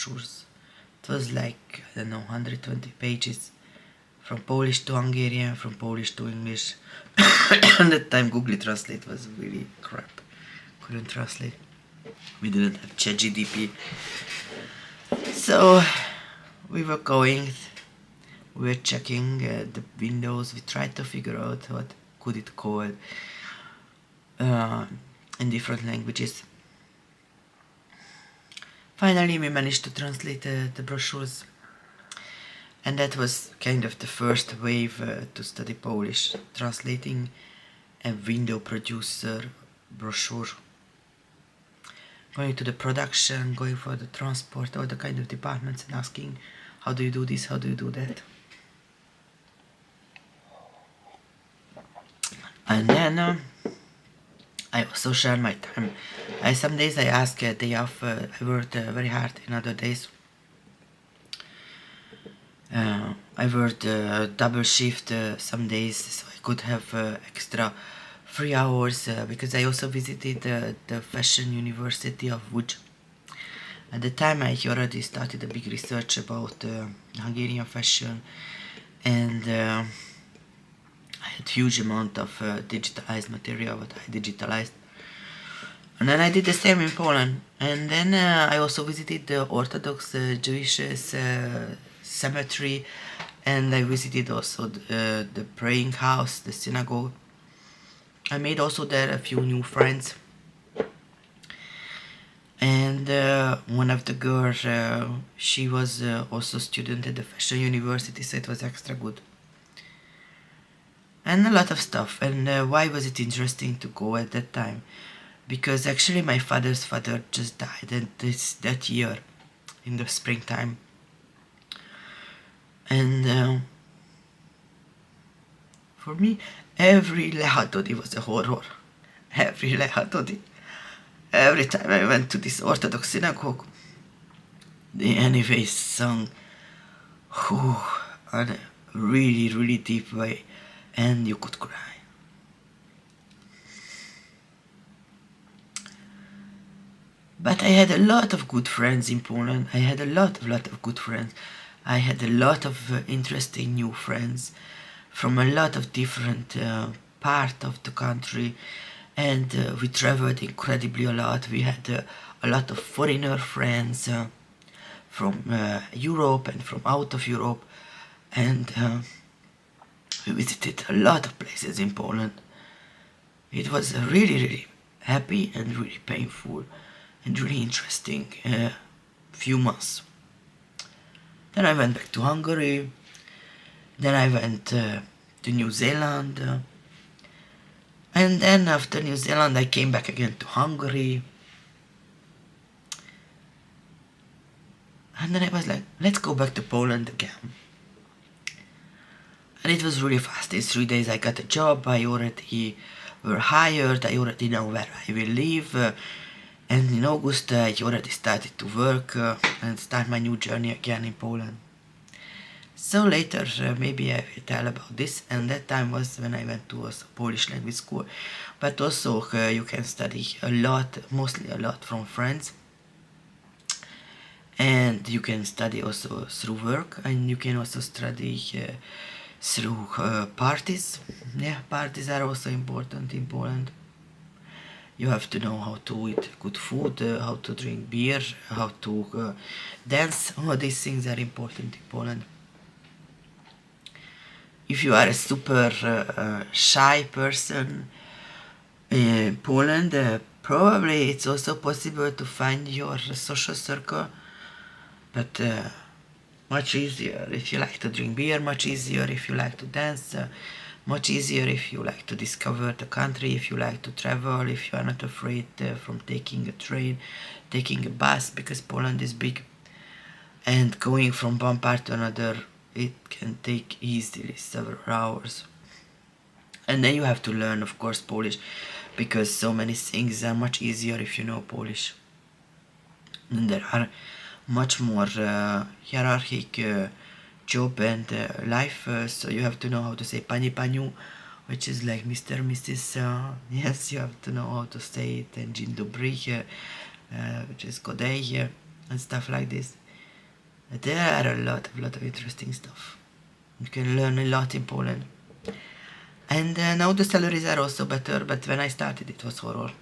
brochures. It was like, I don't know, 120 pages from Polish to Hungarian, from Polish to English. At that time, Google Translate was really crap. Couldn't translate. We didn't have ChatGPT. So we were going, we were checking the windows. We tried to figure out what could it call in different languages. Finally, we managed to translate the brochures, and that was kind of the first wave to study Polish, translating a window producer brochure. Going to the production, going for the transport, all the kind of departments, and asking, how do you do this, how do you do that? And then I also share my time. Some days I ask a day off. I worked very hard. In other days, I worked double shift some days, so I could have extra 3 hours because I also visited the Fashion University of Łódź. At the time, I already started a big research about Hungarian fashion, and I had huge amount of digitalized material what I digitalized. And then I did the same in Poland. And then I also visited the Orthodox Jewish cemetery, and I visited also the praying house, the synagogue. I made also there a few new friends. And one of the girls, she was also a student at the Fashion University, so it was extra good. And a lot of stuff. And why was it interesting to go at that time? Because actually my father's father just died and that year in the springtime. And for me, every Lehatodi was a horror. Every Lehatodi. Every time I went to this Orthodox synagogue, the anyways sung on a really, really deep way, and you could cry. But I had a lot of good friends in Poland. I had a lot of good friends. I had a lot of interesting new friends from a lot of different part of the country, and we traveled incredibly a lot. We had a lot of foreigner friends from Europe and from out of Europe, and we visited a lot of places in Poland. It was a really, really happy and really painful and really interesting few months. Then I went back to Hungary. Then I went to New Zealand. And then after New Zealand, I came back again to Hungary. And then I was like, let's go back to Poland again. And it was really fast. In 3 days I got a job. I already were hired. I already know where I will live. And in August I already started to work and start my new journey again in Poland. So later maybe I will tell about this, and that time was when I went to a Polish language school. But also you can study a lot, mostly a lot from friends. And you can study also through work, and you can also study through parties. Yeah, parties are also important in Poland. You have to know how to eat good food, how to drink beer, how to dance. All these things are important in Poland. If you are a super shy person in Poland, probably it's also possible to find your social circle, but much easier if you like to drink beer, much easier if you like to dance, much easier if you like to discover the country, if you like to travel, if you are not afraid from taking a train, taking a bus, because Poland is big, and going from one part to another, it can take easily several hours. And then you have to learn, of course, Polish, because so many things are much easier if you know Polish. And there are much more hierarchic job and life, so you have to know how to say pani paniu, which is like Mr. Mrs. Yes, you have to know how to say it, and dzień dobry, which is godej, and stuff like this. There are a lot of interesting stuff. You can learn a lot in Poland. And now the salaries are also better, but when I started it was horror.